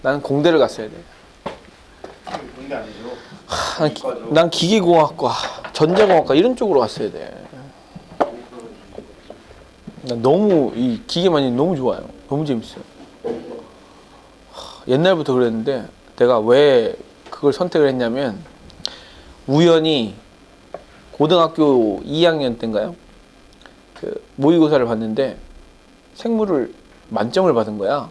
나는 공대를 갔어야 돼. 공대 아니죠? 난 기계공학과, 전자공학과 이런 쪽으로 갔어야 돼. 난 너무 이 기계만이 너무 좋아요. 너무 재밌어요. 옛날부터 그랬는데 내가 왜 그걸 선택을 했냐면 우연히 고등학교 2학년 때인가요? 그 모의고사를 봤는데 생물을 만점을 받은 거야.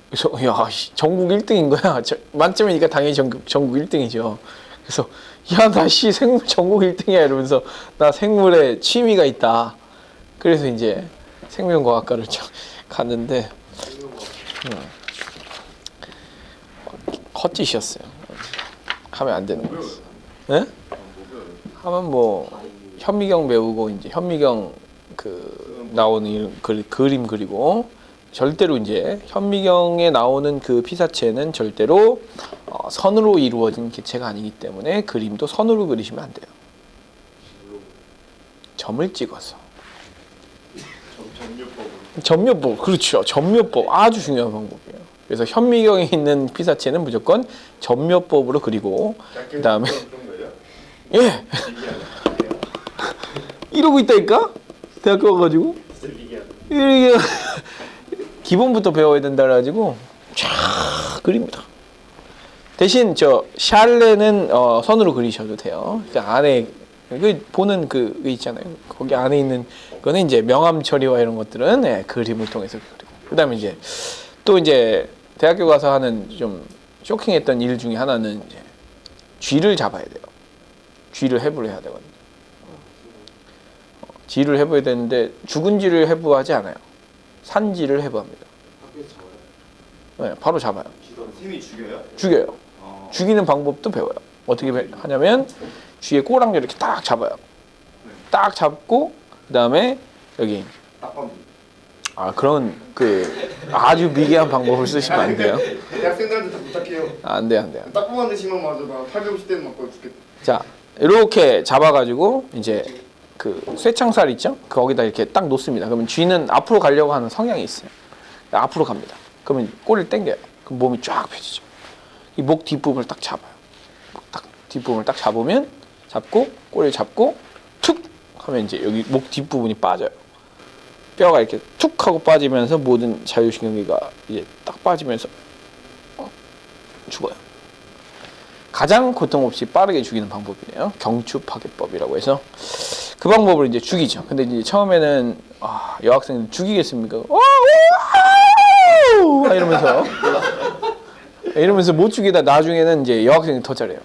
그래서 야 전국 1등인 거야. 만점이니까 당연히 전국 1등이죠. 그래서 야 나 생물 전국 1등이야 이러면서 나 생물에 취미가 있다. 그래서 이제 생명과학과를 갔는데 헛짓이었어요. 하면 안 되는 거였어. 예? 하면 뭐 현미경 배우고 이제 현미경 그 나오는 이런 그림 그리고 절대로 이제 현미경에 나오는 그 피사체는 절대로 선으로 이루어진 개체가 아니기 때문에 그림도 선으로 그리시면 안 돼요. 점을 찍어서. 점묘법 그렇죠. 점묘법 아주 중요한 방법이에요. 그래서 현미경에 있는 피사체는 무조건 점묘법으로 그리고 그 다음에 예 이러고 있다니까 대학교 가가지고 이게 기본부터 배워야 된다 그래가지고 쫙 그립니다. 대신 저 샬레는 선으로 그리셔도 돼요. 그 안에 그 보는 그 있잖아요. 거기 안에 있는 거는 이제 명암 처리와 이런 것들은 예, 그림을 통해서 그리고 그다음에 이제 또 이제 대학교 가서 하는 좀 쇼킹했던 일 중에 하나는 이제 쥐를 잡아야 돼요. 쥐를 해부를 해야 되거든요. 쥐를 해부해야 되는데 죽은 쥐를 해부하지 않아요. 산 쥐를 해부합니다. 네, 바로 잡아요. 쌤이 죽여요? 죽여요. 죽이는 방법도 배워요. 어떻게 하냐면 쥐의 꼬랑지를 이렇게 딱 잡아요. 딱 잡고 그 다음에 여기 그런 그 아주 미개한 방법을 쓰시면 안 돼요. 대학생들한테 다 부탁해요. 안 돼요, 안 돼요. 딱보만 드시면 맞아 나 850대는 맞고 죽겠다. 자, 이렇게 잡아가지고 이제 그 쇠창살 있죠? 거기다 이렇게 딱 놓습니다. 그러면 쥐는 앞으로 가려고 하는 성향이 있어요. 앞으로 갑니다. 그러면 꼬리를 당겨요. 그럼 몸이 쫙 펴지죠. 이 목 뒷부분을 딱 잡아요. 딱 뒷부분을 딱 잡으면 잡고 꼬리를 잡고 툭 하면 이제 여기 목 뒷부분이 빠져요. 뼈가 이렇게 툭 하고 빠지면서 모든 자율신경계가 이제 딱 빠지면서 죽어요. 가장 고통 없이 빠르게 죽이는 방법이에요. 경추파괴법이라고 해서 그 방법을 이제 죽이죠. 근데 이제 처음에는 여학생들 죽이겠습니까? 이러면서 못 죽이다 나중에는 이제 여학생이 더 잘해요.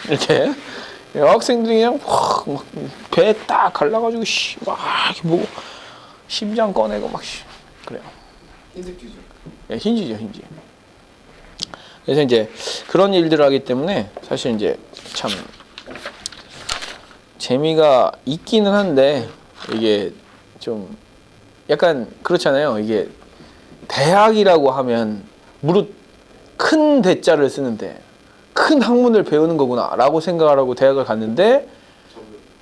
이렇게 여학생들이 그냥 배 딱 갈라가지고 막 이렇게 보고 심장 꺼내고 막 그래요. 흰색 쥐죠? 예, 흰쥐죠, 흰쥐. 그래서 이제 그런 일들을 하기 때문에 사실 이제 참 재미가 있기는 한데 이게 좀 약간 그렇잖아요. 이게 대학이라고 하면 무릇 큰 대자를 쓰는데 큰 학문을 배우는 거구나라고 생각을 하고 대학을 갔는데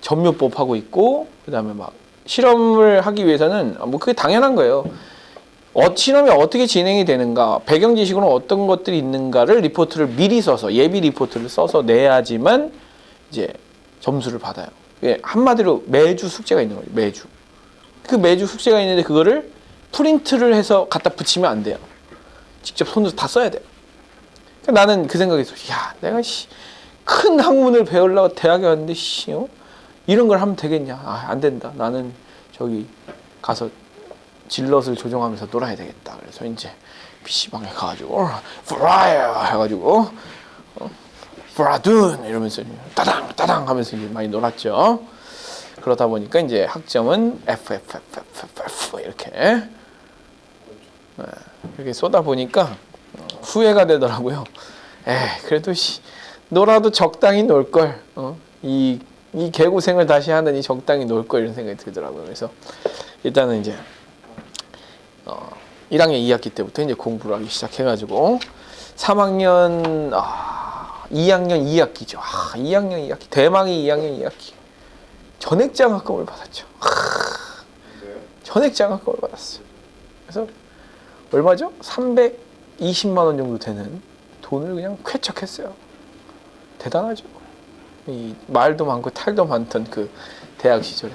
점묘법 하고 있고 그다음에 막 실험을 하기 위해서는 뭐 그게 당연한 거예요. 실험이 어떻게 진행이 되는가, 배경 지식으로 어떤 것들이 있는가를 리포트를 미리 써서 예비 리포트를 써서 내야지만 이제 점수를 받아요. 한마디로 매주 숙제가 있는 거예요. 매주. 그 매주 숙제가 있는데 그거를 프린트를 해서 갖다 붙이면 안 돼요. 직접 손으로 다 써야 돼요. 그러니까 나는 그 생각에서 야, 내가 큰 학문을 배우려고 대학에 왔는데 이런 걸 하면 되겠냐? 안 된다. 나는 저기 가서 질럿을 조종하면서 놀아야 되겠다. 그래서 이제 PC방에 가가지고 프라이어 해가지고 프라둔 이러면서 따당 따당 하면서 이제 많이 놀았죠. 그러다 보니까 이제 학점은 F 이렇게 쏘다 보니까 후회가 되더라고요. 그래도 놀아도 적당히 놀 걸. 이 개고생을 다시 하느니 적당히 놀 걸 이런 생각이 들더라고요. 그래서 일단은 이제 1학년 2학기 때부터 이제 공부를 하기 시작해가지고 3학년 2학년 2학기죠. 2학년 2학기 대망의 2학년 2학기 전액장학금을 받았죠. 전액장학금을 받았어요. 그래서 얼마죠? 320만 원 정도 되는 돈을 그냥 쾌척했어요. 대단하죠. 이 말도 많고 탈도 많던 그 대학 시절에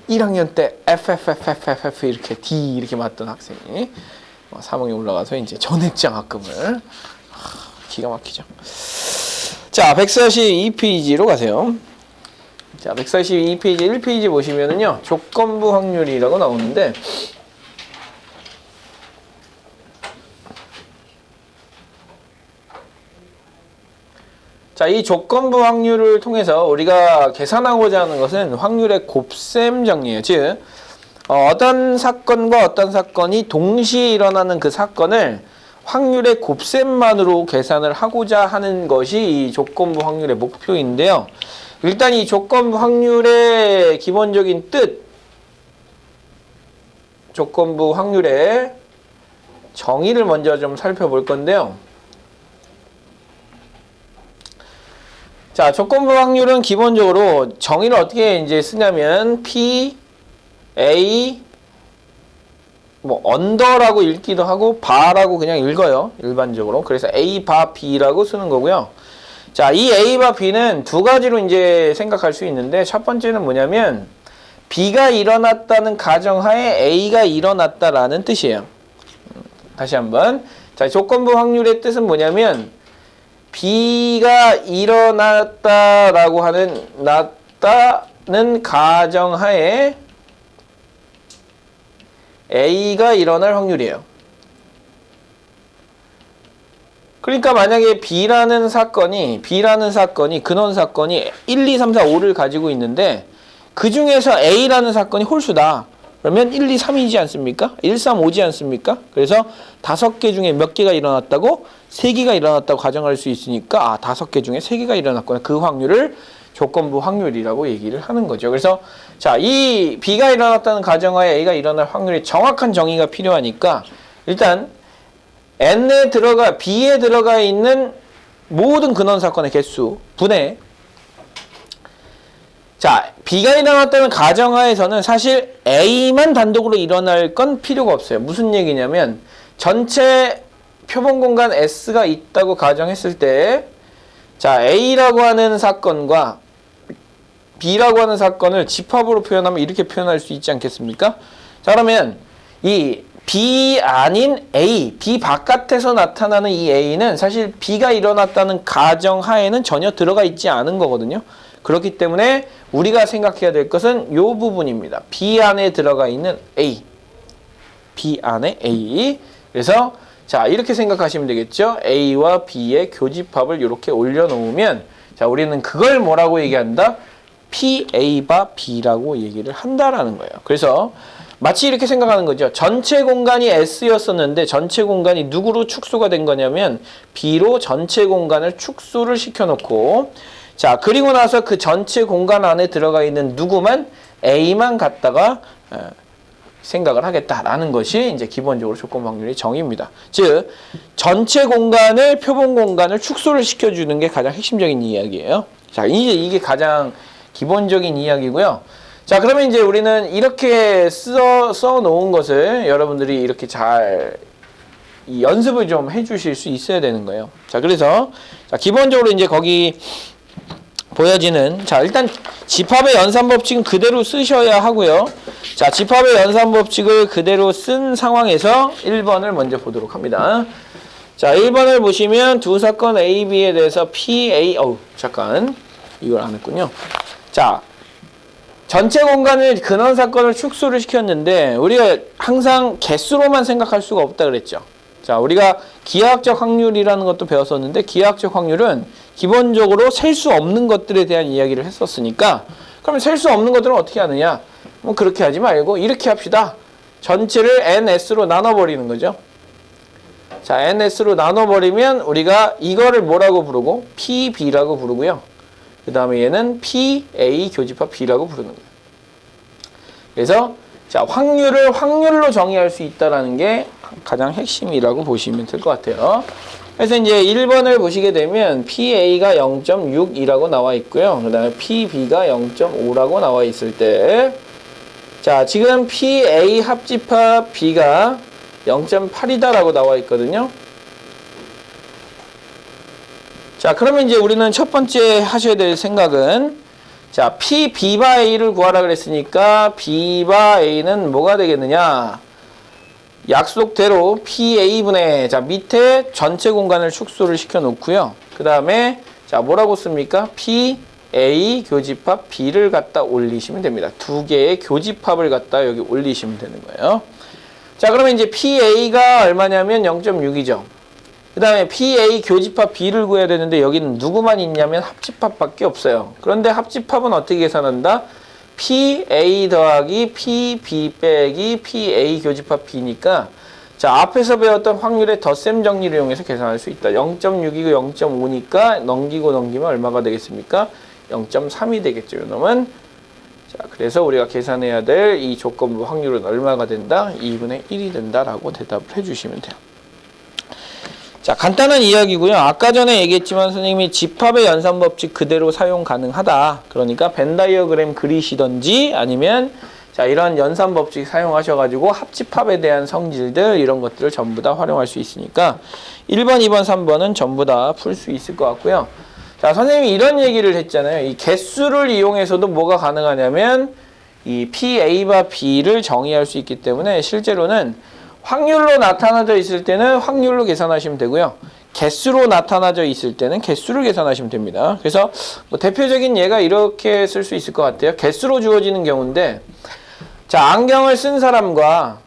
1학년 때 FFFFF 이렇게 D 이렇게 맞던 학생이 3학년 올라가서 이제 전액장학금을 기가 막히죠. 자, 142페이지로 가세요. 자, 142페이지 1페이지 보시면은요, 조건부 확률이라고 나오는데, 자, 이 조건부 확률을 통해서 우리가 계산하고자 하는 것은 확률의 곱셈 정리예요. 즉, 어떤 사건과 어떤 사건이 동시에 일어나는 그 사건을 확률의 곱셈만으로 계산을 하고자 하는 것이 이 조건부 확률의 목표인데요. 일단 이 조건부 확률의 기본적인 뜻, 조건부 확률의 정의를 먼저 좀 살펴볼 건데요. 자, 조건부 확률은 기본적으로 정의를 어떻게 이제 쓰냐면 P, A, 뭐 언더라고 읽기도 하고 바라고 그냥 읽어요. 일반적으로. 그래서 A 바 B라고 쓰는 거고요. 자, 이 A 바 B는 두 가지로 이제 생각할 수 있는데, 첫 번째는 뭐냐면 B가 일어났다는 가정하에 A가 일어났다라는 뜻이에요. 다시 한번. 자, 조건부 확률의 뜻은 뭐냐면 B가 일어났다라고 하는 났다는 가정하에 A가 일어날 확률이에요. 그러니까 만약에 B라는 사건이 근원 사건이 1, 2, 3, 4, 5를 가지고 있는데 그 중에서 A라는 사건이 홀수다. 그러면 1, 2, 3이지 않습니까? 1, 3, 5지 않습니까? 그래서 5개 중에 몇 개가 일어났다고? 3개가 일어났다고 가정할 수 있으니까 5개 중에 3개가 일어났구나. 그 확률을 조건부 확률이라고 얘기를 하는 거죠. 그래서 자, 이 B가 일어났다는 가정하에 A가 일어날 확률이 정확한 정의가 필요하니까 일단 B에 들어가 있는 모든 근원 사건의 개수 분의, 자, B가 일어났다는 가정하에서는 사실 A만 단독으로 일어날 건 필요가 없어요. 무슨 얘기냐면 전체 표본 공간 S가 있다고 가정했을 때, 자, A라고 하는 사건과 B라고 하는 사건을 집합으로 표현하면 이렇게 표현할 수 있지 않겠습니까? 자, 그러면 이 B 아닌 A, B 바깥에서 나타나는 이 A는 사실 B가 일어났다는 가정하에는 전혀 들어가 있지 않은 거거든요. 그렇기 때문에 우리가 생각해야 될 것은 이 부분입니다. B 안에 들어가 있는 A. B 안에 A. 그래서 자, 이렇게 생각하시면 되겠죠. A와 B의 교집합을 이렇게 올려놓으면, 자, 우리는 그걸 뭐라고 얘기한다? PA 바 B라고 얘기를 한다라는 거예요. 그래서 마치 이렇게 생각하는 거죠. 전체 공간이 S였었는데 전체 공간이 누구로 축소가 된 거냐면 B로 전체 공간을 축소를 시켜놓고, 자, 그리고 나서 그 전체 공간 안에 들어가 있는 누구만 A만 갖다가 생각을 하겠다라는 것이 이제 기본적으로 조건 확률의 정의입니다. 즉, 전체 공간을, 표본 공간을 축소를 시켜주는 게 가장 핵심적인 이야기예요. 자, 이제 이게 가장 기본적인 이야기고요. 자, 그러면 이제 우리는 이렇게 써 놓은 것을 여러분들이 이렇게 잘 연습을 좀 해주실 수 있어야 되는 거예요. 자, 그래서 자, 기본적으로 이제 거기 보여지는, 자, 일단 집합의 연산 법칙은 그대로 쓰셔야 하고요. 자, 집합의 연산 법칙을 그대로 쓴 상황에서 1번을 먼저 보도록 합니다. 자, 1번을 보시면 두 사건 A, B에 대해서 PA, 잠깐 이걸 안 했군요. 자, 전체 공간을 근원 사건을 축소를 시켰는데 우리가 항상 개수로만 생각할 수가 없다 그랬죠. 자, 우리가 기하학적 확률이라는 것도 배웠었는데 기하학적 확률은 기본적으로 셀 수 없는 것들에 대한 이야기를 했었으니까, 그러면 셀 수 없는 것들은 어떻게 하느냐? 뭐 그렇게 하지 말고 이렇게 합시다. 전체를 NS로 나눠버리는 거죠. 자, NS로 나눠버리면 우리가 이거를 뭐라고 부르고? PB라고 부르고요. 그 다음에 얘는 PA 교집합 B라고 부르는 거예요. 그래서 자, 확률로 정의할 수 있다라는 게 가장 핵심이라고 보시면 될 것 같아요. 그래서 이제 1번을 보시게 되면 PA가 0.6이라고 나와 있고요. 그 다음에 PB가 0.5라고 나와 있을 때, 자, 지금 PA 합집합 B가 0.8이다라고 나와 있거든요. 자, 그러면 이제 우리는 첫 번째 하셔야 될 생각은, 자, P, B바 A를 구하라 그랬으니까 B바 A는 뭐가 되겠느냐? 약속대로 PA분의, 자, 밑에 전체 공간을 축소를 시켜 놓고요. 그 다음에, 자, 뭐라고 씁니까? PA 교집합 B를 갖다 올리시면 됩니다. 두 개의 교집합을 갖다 여기 올리시면 되는 거예요. 자, 그러면 이제 PA가 얼마냐면 0.6이죠. 그 다음에 PA 교집합 B를 구해야 되는데 여기는 누구만 있냐면 합집합밖에 없어요. 그런데 합집합은 어떻게 계산한다? PA 더하기 PB 빼기 PA 교집합 B니까, 자, 앞에서 배웠던 확률의 덧셈 정리를 이용해서 계산할 수 있다. 0.6이고 0.5니까 넘기고 넘기면 얼마가 되겠습니까? 0.3이 되겠죠. 이놈은. 자, 그래서 우리가 계산해야 될 이 조건부 확률은 얼마가 된다? 2분의 1이 된다라고 대답을 해주시면 돼요. 자, 간단한 이야기고요. 아까 전에 얘기했지만 선생님이 집합의 연산법칙 그대로 사용 가능하다. 그러니까 벤 다이어그램 그리시던지 아니면 자, 이런 연산법칙 사용하셔가지고 합집합에 대한 성질들 이런 것들을 전부 다 활용할 수 있으니까 1번, 2번, 3번은 전부 다 풀 수 있을 것 같고요. 자, 선생님이 이런 얘기를 했잖아요. 이 개수를 이용해서도 뭐가 가능하냐면 이 PA와 B를 정의할 수 있기 때문에 실제로는 확률로 나타나져 있을 때는 확률로 계산하시면 되고요. 개수로 나타나져 있을 때는 개수를 계산하시면 됩니다. 그래서 뭐 대표적인 예가 이렇게 쓸 수 있을 것 같아요. 개수로 주어지는 경우인데, 자, 안경을 쓴 사람과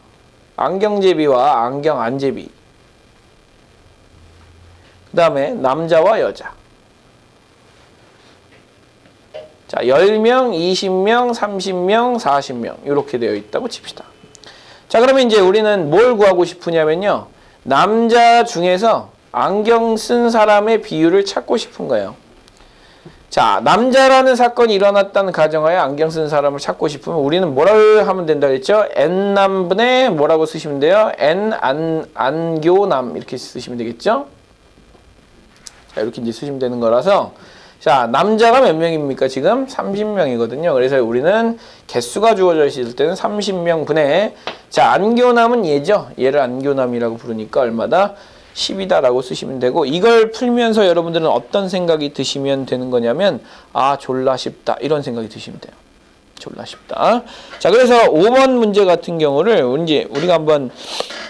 안경제비와 안경 안제비, 그 다음에 남자와 여자, 자, 10명, 20명, 30명, 40명 이렇게 되어 있다고 칩시다. 자, 그러면 이제 우리는 뭘 구하고 싶으냐면요. 남자 중에서 안경 쓴 사람의 비율을 찾고 싶은 거예요. 자, 남자라는 사건이 일어났다는 가정하에 안경 쓴 사람을 찾고 싶으면 우리는 뭐를 하면 된다 그랬죠? N남분의 뭐라고 쓰시면 돼요? 안교남 이렇게 쓰시면 되겠죠? 자, 이렇게 이제 쓰시면 되는 거라서, 자, 남자가 몇 명입니까? 지금 30명이거든요. 그래서 우리는 개수가 주어져 있을 때는 30명 분의, 자, 안교남은 얘죠. 얘를 안교남이라고 부르니까 얼마다? 10이다라고 쓰시면 되고, 이걸 풀면서 여러분들은 어떤 생각이 드시면 되는 거냐면, 아, 졸라 쉽다. 이런 생각이 드시면 돼요. 졸라 쉽다. 자, 그래서 5번 문제 같은 경우를 이제 우리가 한번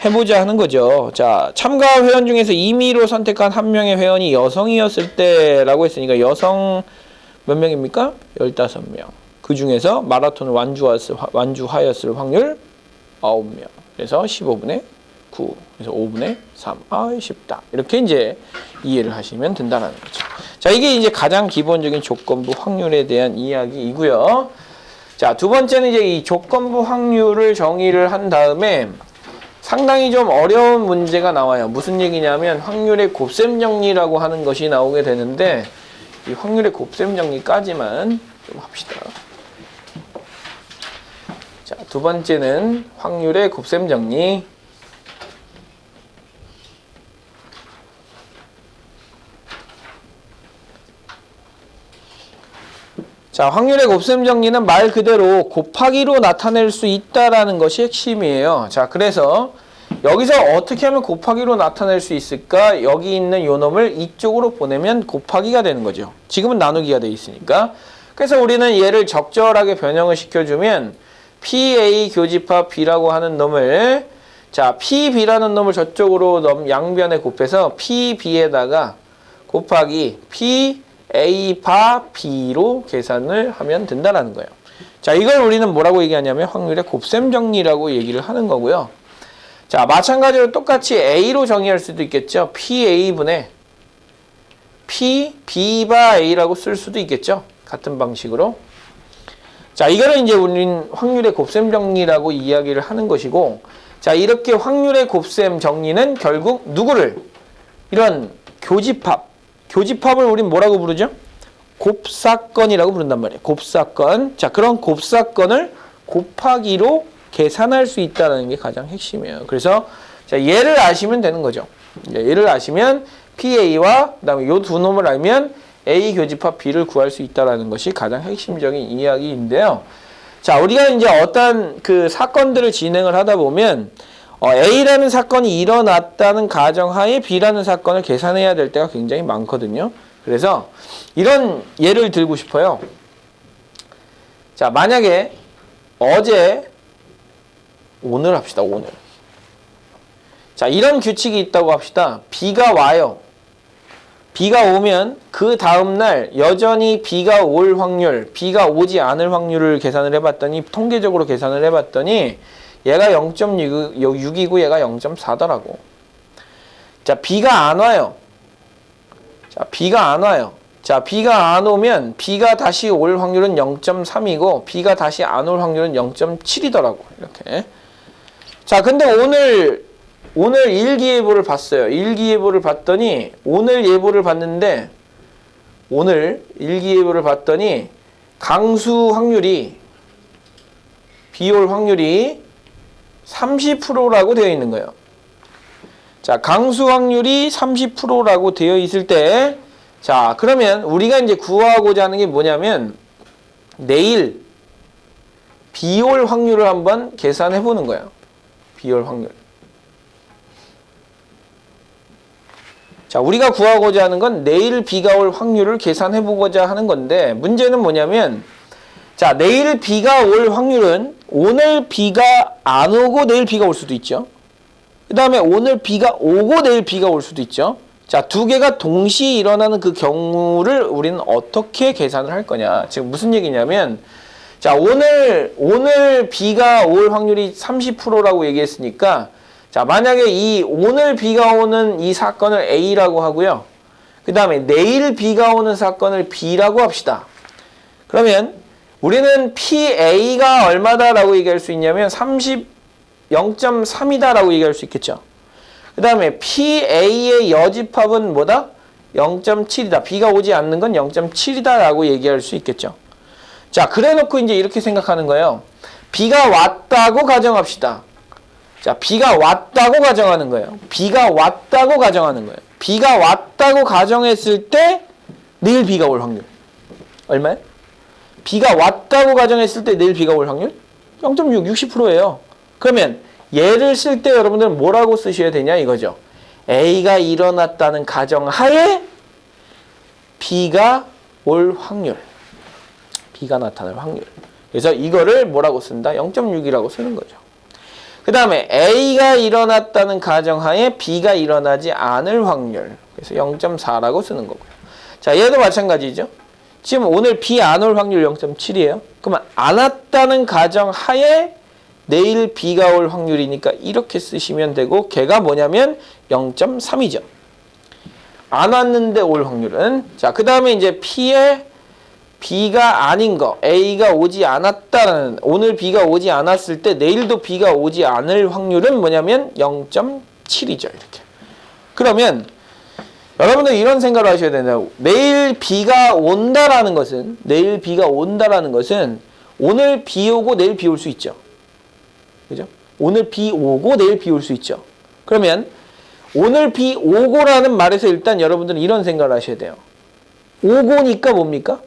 해보자 하는 거죠. 자, 참가 회원 중에서 임의로 선택한 한 명의 회원이 여성이었을 때라고 했으니까 여성 몇 명입니까? 15명. 그 중에서 마라톤을 완주하였을 확률 9명. 그래서 15분의 9. 그래서 5분의 3. 아, 쉽다. 이렇게 이제 이해를 하시면 된다는 거죠. 자, 이게 이제 가장 기본적인 조건부 확률에 대한 이야기이고요. 자, 두 번째는 이제 이 조건부 확률을 정의를 한 다음에 상당히 좀 어려운 문제가 나와요. 무슨 얘기냐면 확률의 곱셈 정리라고 하는 것이 나오게 되는데, 이 확률의 곱셈 정리까지만 좀 합시다. 자, 두 번째는 확률의 곱셈 정리. 자, 확률의 곱셈 정리는 말 그대로 곱하기로 나타낼 수 있다라는 것이 핵심이에요. 자, 그래서 여기서 어떻게 하면 곱하기로 나타낼 수 있을까? 여기 있는 요 놈을 이쪽으로 보내면 곱하기가 되는 거죠. 지금은 나누기가 돼 있으니까. 그래서 우리는 얘를 적절하게 변형을 시켜주면 PA 교집합 B라고 하는 놈을, 자, PB라는 놈을 저쪽으로 양변에 곱해서 PB에다가 곱하기 PA 바 B로 계산을 하면 된다라는 거예요. 자, 이걸 우리는 뭐라고 얘기하냐면 확률의 곱셈 정리라고 얘기를 하는 거고요. 자, 마찬가지로 똑같이 A로 정의할 수도 있겠죠. PA분의 PB 바 A라고 쓸 수도 있겠죠. 같은 방식으로. 자, 이거는 이제 우리는 확률의 곱셈 정리라고 이야기를 하는 것이고, 자, 이렇게 확률의 곱셈 정리는 결국 누구를? 이런 교집합을 우린 뭐라고 부르죠? 곱사건이라고 부른단 말이에요. 곱사건. 자, 그런 곱사건을 곱하기로 계산할 수 있다는 게 가장 핵심이에요. 그래서 자, 얘를 아시면 되는 거죠. 얘를 아시면 PA와 그다음에 요 두 놈을 알면 A 교집합 B를 구할 수 있다는 것이 가장 핵심적인 이야기인데요. 자, 우리가 이제 어떤 그 사건들을 진행을 하다 보면 A라는 사건이 일어났다는 가정하에 B라는 사건을 계산해야 될 때가 굉장히 많거든요. 그래서 이런 예를 들고 싶어요. 자, 만약에 오늘 합시다, 오늘. 자, 이런 규칙이 있다고 합시다. 비가 와요. 비가 오면 그 다음날 여전히 비가 올 확률, 비가 오지 않을 확률을 계산을 해봤더니, 통계적으로 계산을 해봤더니 얘가 0.6이고 얘가 0.4더라고. 자, 비가 안 와요. 자, 비가 안 와요. 자, 비가 안 오면 비가 다시 올 확률은 0.3이고 비가 다시 안 올 확률은 0.7이더라고. 이렇게. 자, 근데 오늘 일기예보를 봤어요. 일기예보를 봤더니 오늘 예보를 봤는데 오늘 일기예보를 봤더니 강수 확률이 비 올 확률이 30%라고 되어 있는 거예요. 자, 강수 확률이 30%라고 되어 있을 때, 자, 그러면 우리가 이제 구하고자 하는 게 뭐냐면 내일 비 올 확률을 한번 계산해 보는 거예요. 비 올 확률. 자, 우리가 구하고자 하는 건 내일 비가 올 확률을 계산해 보고자 하는 건데, 문제는 뭐냐면, 자, 내일 비가 올 확률은 오늘 비가 안 오고 내일 비가 올 수도 있죠. 그 다음에 오늘 비가 오고 내일 비가 올 수도 있죠. 자, 두 개가 동시에 일어나는 그 경우를 우리는 어떻게 계산을 할 거냐. 지금 무슨 얘기냐면, 자, 오늘 비가 올 확률이 30%라고 얘기했으니까, 자, 만약에 이 오늘 비가 오는 이 사건을 A라고 하고요. 그 다음에 내일 비가 오는 사건을 B라고 합시다. 그러면 우리는 PA가 얼마다라고 얘기할 수 있냐면 0.3이다라고 얘기할 수 있겠죠. 그 다음에 PA의 여집합은 뭐다? 0.7이다. 비가 오지 않는 건 0.7이다라고 얘기할 수 있겠죠. 자, 그래 놓고 이제 이렇게 생각하는 거예요. 비가 왔다고 가정합시다. 자, 비가 왔다고 가정하는 거예요. 비가 왔다고 가정하는 거예요. 비가 왔다고 가정했을 때 내일 비가 올 확률 얼마예요? 비가 왔다고 가정했을 때 내일 비가 올 확률 0.6, 60%예요. 그러면 얘를 쓸 때 여러분들은 뭐라고 쓰셔야 되냐 이거죠. A가 일어났다는 가정하에 B가 올 확률, B가 나타날 확률. 그래서 이거를 뭐라고 쓴다? 0.6이라고 쓰는 거죠. 그 다음에 A가 일어났다는 가정하에 B가 일어나지 않을 확률. 그래서 0.4라고 쓰는 거고요. 자, 얘도 마찬가지죠. 지금 오늘 비 안 올 확률 0.7이에요. 그러면 안 왔다는 가정하에 내일 비가 올 확률이니까 이렇게 쓰시면 되고, 걔가 뭐냐면 0.3이죠. 안 왔는데 올 확률은. 자, 그 다음에 이제 P의 B가 아닌 거, A가 오지 않았다는, 오늘 B가 오지 않았을 때 내일도 B가 오지 않을 확률은 뭐냐면 0.7이죠. 이렇게. 그러면 여러분들 이런 생각을 하셔야 된다고. 내일 비가 온다라는 것은, 오늘 비 오고 내일 비 올 수 있죠. 그죠? 오늘 비 오고 내일 비 올 수 있죠. 그러면 오늘 비 오고라는 말에서 일단 여러분들은 이런 생각을 하셔야 돼요. 오고니까 뭡니까?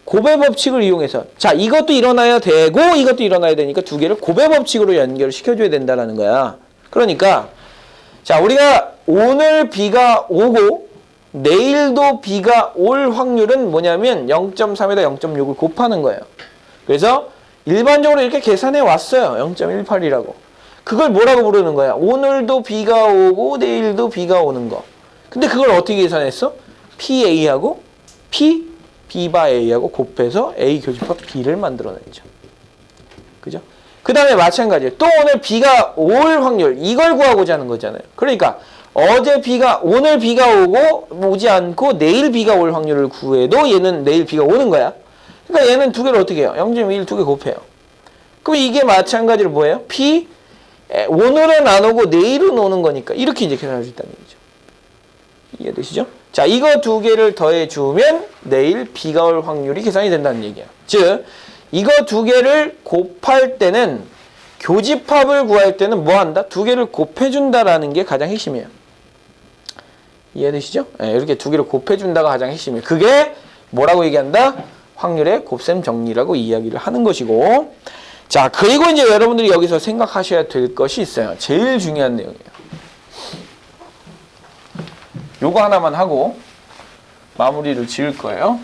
고배 법칙을 이용해서, 자, 이것도 일어나야 되고 이것도 일어나야 되니까 두 개를 고배 법칙으로 연결시켜줘야 된다는 거야. 그러니까 자, 우리가 오늘 비가 오고 내일도 비가 올 확률은 뭐냐면 0.3에다 0.6을 곱하는 거예요. 그래서 일반적으로 이렇게 계산해 왔어요. 0.18이라고. 그걸 뭐라고 부르는 거야? 오늘도 비가 오고 내일도 비가 오는 거. 근데 그걸 어떻게 계산했어? PA하고 B 바 A하고 곱해서 A 교집합 B를 만들어내죠. 그죠? 그 다음에 마찬가지예요. 또 오늘 비가 올 확률, 이걸 구하고자 하는 거잖아요. 그러니까 오늘 비가 오지 않고 내일 비가 올 확률을 구해도 얘는 내일 비가 오는 거야. 그러니까 얘는 두 개를 어떻게 해요? 0.1 두 개 곱해요. 그럼 이게 마찬가지로 뭐예요? 오늘은 안 오고 내일은 오는 거니까 이렇게 이제 계산할 수 있다는 얘기죠. 이해되시죠? 자, 이거 두 개를 더해주면 내일 비가 올 확률이 계산이 된다는 얘기야. 즉, 이거 두 개를 곱할 때는, 교집합을 구할 때는 뭐 한다? 두 개를 곱해준다라는 게 가장 핵심이에요. 이해되시죠? 네, 이렇게 두 개를 곱해준다가 가장 핵심이에요. 그게 뭐라고 얘기한다? 확률의 곱셈 정리라고 이야기를 하는 것이고. 자, 그리고 이제 여러분들이 여기서 생각하셔야 될 것이 있어요. 제일 중요한 내용이에요. 요거 하나만 하고 마무리를 지을 거예요.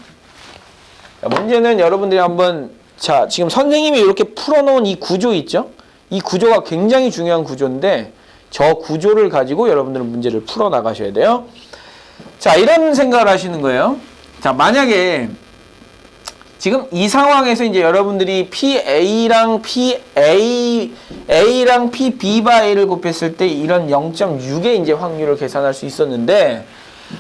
자, 문제는 여러분들이 한번, 자, 지금 선생님이 이렇게 풀어놓은 이 구조 있죠? 이 구조가 굉장히 중요한 구조인데 저 구조를 가지고 여러분들은 문제를 풀어 나가셔야 돼요. 자, 이런 생각을 하시는 거예요. 자, 만약에 지금 이 상황에서 이제 여러분들이 PA랑 PB를 곱했을 때 이런 0.6의 이제 확률을 계산할 수 있었는데,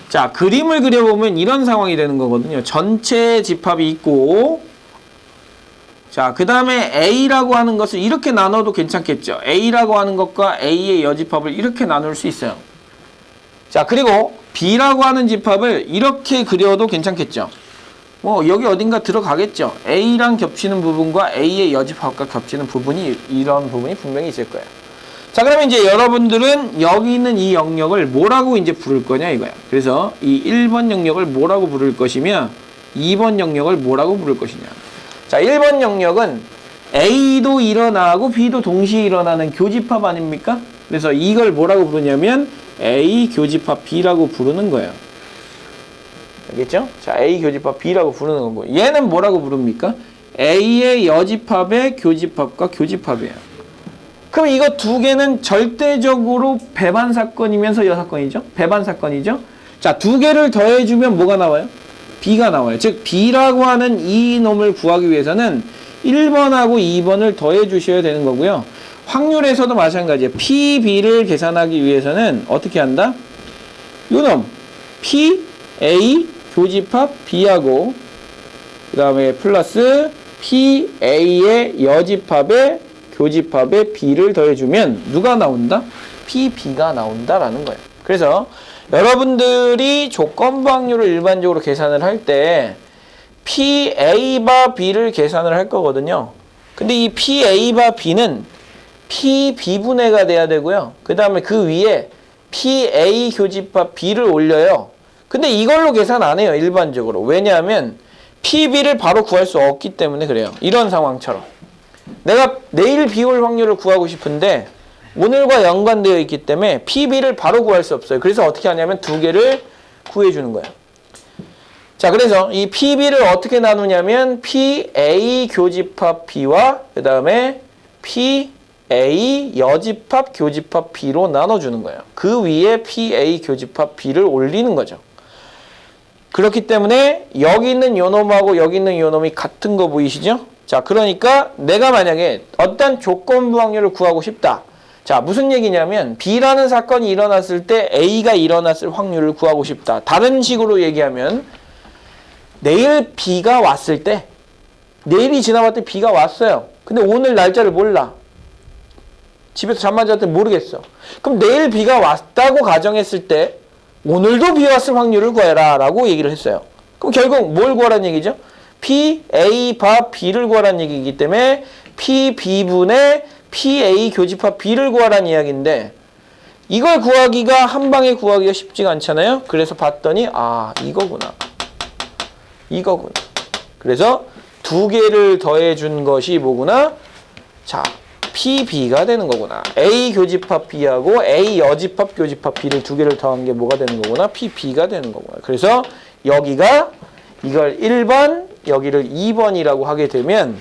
자, 그림을 그려보면 이런 상황이 되는 거거든요. 전체 집합이 있고, 자, 그 다음에 A라고 하는 것을 이렇게 나눠도 괜찮겠죠. A라고 하는 것과 A의 여집합을 이렇게 나눌 수 있어요. 자, 그리고 B라고 하는 집합을 이렇게 그려도 괜찮겠죠. 뭐 여기 어딘가 들어가겠죠. A랑 겹치는 부분과 A의 여집합과 겹치는 부분이, 이런 부분이 분명히 있을 거예요. 자, 그러면 이제 여러분들은 여기 있는 이 영역을 뭐라고 이제 부를 거냐 이거야. 그래서 이 1번 영역을 뭐라고 부를 것이며 2번 영역을 뭐라고 부를 것이냐. 자, 1번 영역은 A도 일어나고 B도 동시에 일어나는 교집합 아닙니까? 그래서 이걸 뭐라고 부르냐면 A 교집합 B라고 부르는 거예요. 알겠죠? 자, A 교집합 B라고 부르는 거고, 얘는 뭐라고 부릅니까? A의 여집합의 교집합과 교집합이에요. 그럼 이거 두 개는 절대적으로 배반 사건이면서 여사건이죠? 배반 사건이죠? 자, 두 개를 더해주면 뭐가 나와요? B가 나와요. 즉 B라고 하는 이 놈을 구하기 위해서는 1번하고 2번을 더해 주셔야 되는 거고요. 확률에서도 마찬가지예요. PB를 계산하기 위해서는 어떻게 한다? 요놈 P, A 교집합 B하고 그 다음에 플러스 PA의 여집합의 교집합의 B를 더해주면 누가 나온다? PB가 나온다라는 거예요. 그래서 여러분들이 조건부 확률을 일반적으로 계산을 할 때 PA바 B를 계산을 할 거거든요. 근데 이 PA바 B는 PB분해가 돼야 되고요. 그 다음에 그 위에 PA 교집합 B를 올려요. 근데 이걸로 계산 안 해요, 일반적으로. 왜냐하면 PB를 바로 구할 수 없기 때문에 그래요. 이런 상황처럼. 내가 내일 비 올 확률을 구하고 싶은데 오늘과 연관되어 있기 때문에 PB를 바로 구할 수 없어요. 그래서 어떻게 하냐면 두 개를 구해주는 거예요. 자, 그래서 이 PB를 어떻게 나누냐면 PA 교집합 B와 그 다음에 PA 여집합 교집합 B로 나눠주는 거예요. 그 위에 PA 교집합 B를 올리는 거죠. 그렇기 때문에 여기 있는 요 놈하고 여기 있는 요 놈이 같은 거 보이시죠? 자, 그러니까 내가 만약에 어떤 조건부 확률을 구하고 싶다. 자, 무슨 얘기냐면 B라는 사건이 일어났을 때 A가 일어났을 확률을 구하고 싶다. 다른 식으로 얘기하면 내일 B가 왔을 때, 내일이 지나봤더니 B가 왔어요. 근데 오늘 날짜를 몰라. 집에서 잠만 잤더니 모르겠어. 그럼 내일 B가 왔다고 가정했을 때 오늘도 B 왔을 확률을 구해라 라고 얘기를 했어요. 그럼 결국 뭘 구하라는 얘기죠? PA 바 B를 구하라는 얘기이기 때문에 PB분의 PA 교집합 B를 구하라는 이야기인데 이걸 구하기가 한 방에 구하기가 쉽지가 않잖아요. 그래서 봤더니 아, 이거구나. 그래서 두 개를 더해 준 것이 뭐구나? 자, PB가 되는 거구나. A 교집합 B하고 A 여집합 교집합 B를 두 개를 더한 게 뭐가 되는 거구나? PB가 되는 거구나. 그래서 여기가 이걸 1번, 여기를 2번이라고 하게 되면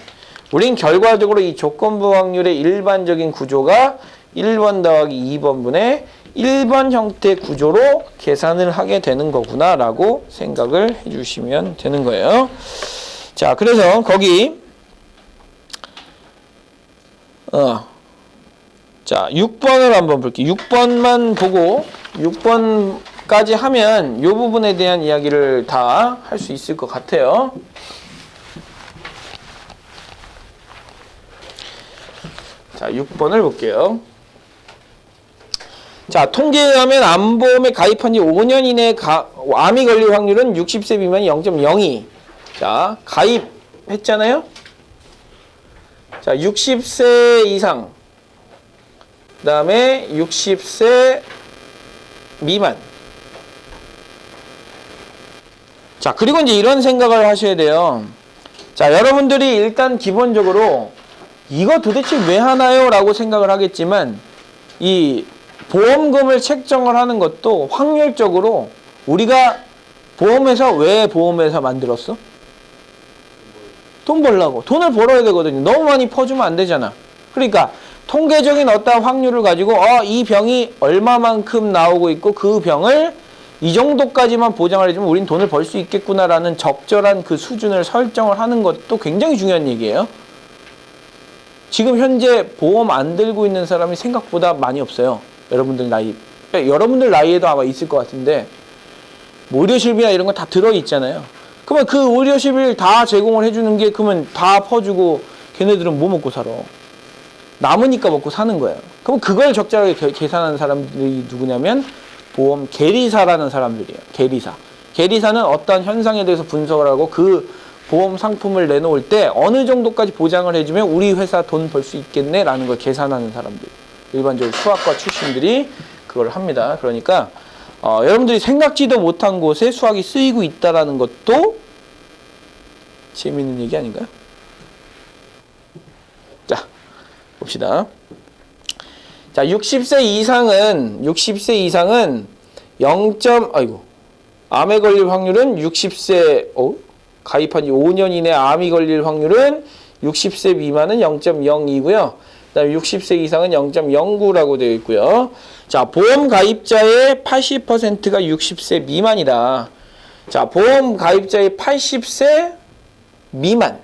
우린 결과적으로 이 조건부 확률의 일반적인 구조가 1번 더하기 2번분의 1번 형태 구조로 계산을 하게 되는 거구나 라고 생각을 해주시면 되는 거예요. 자, 그래서 거기 자, 6번을 한번 볼게요. 6번만 보고 6번까지 하면 이 부분에 대한 이야기를 다 할 수 있을 것 같아요. 자, 6번을 볼게요. 자, 통계에 의하면 암보험에 가입한 지 5년 이내에 암이 걸릴 확률은 60세 미만이 0.02. 자, 가입했잖아요? 자, 60세 이상. 그 다음에 60세 미만. 자, 그리고 이제 이런 생각을 하셔야 돼요. 자, 여러분들이 일단 기본적으로 이거 도대체 왜 하나요? 라고 생각을 하겠지만 이 보험금을 책정을 하는 것도 확률적으로 우리가 보험회사 왜 보험회사 만들었어? 돈 벌라고. 돈을 벌어야 되거든요. 너무 많이 퍼주면 안 되잖아. 그러니까 통계적인 어떠한 확률을 가지고 이 병이 얼마만큼 나오고 있고 그 병을 이 정도까지만 보장을 해주면 우린 돈을 벌 수 있겠구나라는 적절한 그 수준을 설정을 하는 것도 굉장히 중요한 얘기예요. 지금 현재 보험 안 들고 있는 사람이 생각보다 많이 없어요. 여러분들 나이에도 아마 있을 것 같은데 뭐 의료실비나 이런 거 다 들어있잖아요. 그러면 그 의료실비를 다 제공을 해주는 게 그러면 다 퍼주고 걔네들은 뭐 먹고 살아? 남으니까 먹고 사는 거예요. 그럼 그걸 적절하게 계산하는 사람들이 누구냐면 보험 계리사라는 사람들이에요. 계리사. 계리사는 어떤 현상에 대해서 분석을 하고 그 보험 상품을 내놓을 때 어느 정도까지 보장을 해주면 우리 회사 돈 벌 수 있겠네라는 걸 계산하는 사람들. 일반적으로 수학과 출신들이 그걸 합니다. 그러니까 여러분들이 생각지도 못한 곳에 수학이 쓰이고 있다는 것도 재미있는 얘기 아닌가요? 자, 봅시다. 자, 60세 이상은 암에 걸릴 확률은 60세, 가입한 지 5년 이내 암이 걸릴 확률은 60세 미만은 0.02고요. 그 다음에 60세 이상은 0.09라고 되어 있고요. 자, 보험 가입자의 80%가 60세 미만이다. 자, 보험 가입자의 80세 미만.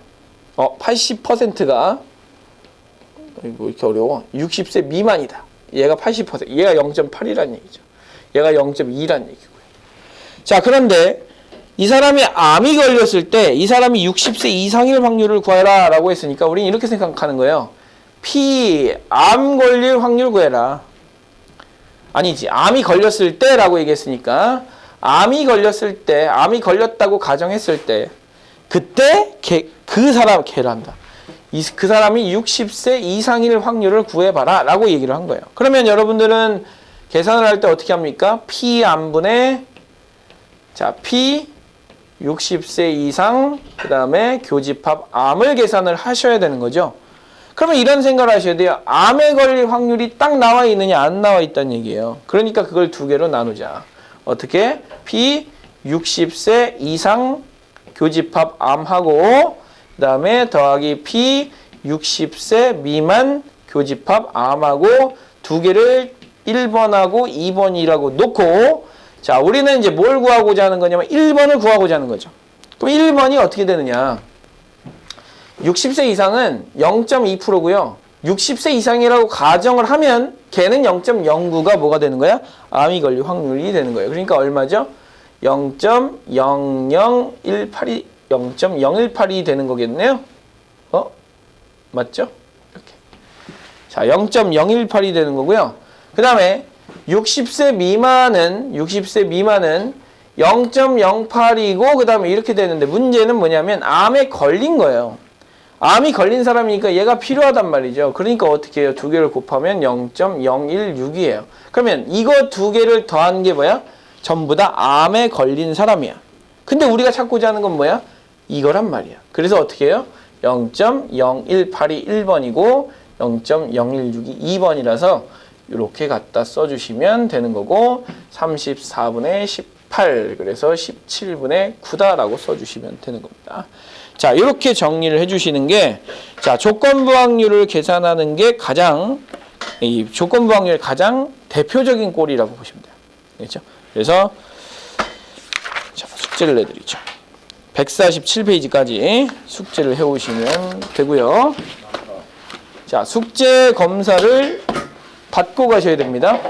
80%가 이거 이렇게 어려워. 60세 미만이다. 얘가 80%. 얘가 0.8이라는 얘기죠. 얘가 0.2라는 얘기고요. 자, 그런데 이 사람이 암이 걸렸을 때 이 사람이 60세 이상일 확률을 구해라 라고 했으니까 우리는 이렇게 생각하는 거예요. 암 걸릴 확률 구해라. 아니지. 암이 걸렸을 때 라고 얘기했으니까 암이 걸렸다고 가정했을 때 그때 그 사람이 60세 이상일 확률을 구해봐라 라고 얘기를 한 거예요. 그러면 여러분들은 계산을 할 때 어떻게 합니까? P암분의 P 60세 이상 그 다음에 교집합 암을 계산을 하셔야 되는 거죠. 그러면 이런 생각을 하셔야 돼요. 암에 걸릴 확률이 딱 나와 있느냐 안 나와 있다는 얘기예요. 그러니까 그걸 두 개로 나누자. 어떻게? P 60세 이상 교집합 암하고 그 다음에 더하기 P 60세 미만 교집합 암하고 두 개를 1번하고 2번이라고 놓고 자, 우리는 이제 뭘 구하고자 하는 거냐면 1번을 구하고자 하는 거죠. 그럼 1번이 어떻게 되느냐? 60세 이상은 0.2%고요. 60세 이상이라고 가정을 하면 걔는 0.09가 뭐가 되는 거야? 암이 걸릴 확률이 되는 거예요. 그러니까 얼마죠? 0.018이 되는 거겠네요. 맞죠? 이렇게. 자, 0.018이 되는 거고요. 그 다음에 60세 미만은 0.08이고 그 다음에 이렇게 되는데 문제는 뭐냐면 암에 걸린 거예요. 암이 걸린 사람이니까 얘가 필요하단 말이죠. 그러니까 어떻게 해요? 두 개를 곱하면 0.016이에요. 그러면 이거 두 개를 더한 게 뭐야? 전부 다 암에 걸린 사람이야. 근데 우리가 찾고자 하는 건 뭐야? 이거란 말이야. 그래서 어떻게 해요? 0.0182 1번이고 0.0162 2번이라서 이렇게 갖다 써주시면 되는 거고 34분의 18 그래서 17분의 9다라고 써주시면 되는 겁니다. 자, 이렇게 정리를 해주시는 게 자, 조건부 확률을 계산하는 게 이 조건부 확률의 가장 대표적인 꼴이라고 보시면 돼요. 그렇죠? 그래서 자, 숙제를 내드리죠. 147페이지까지 숙제를 해오시면 되고요. 자, 숙제 검사를 받고 가셔야 됩니다.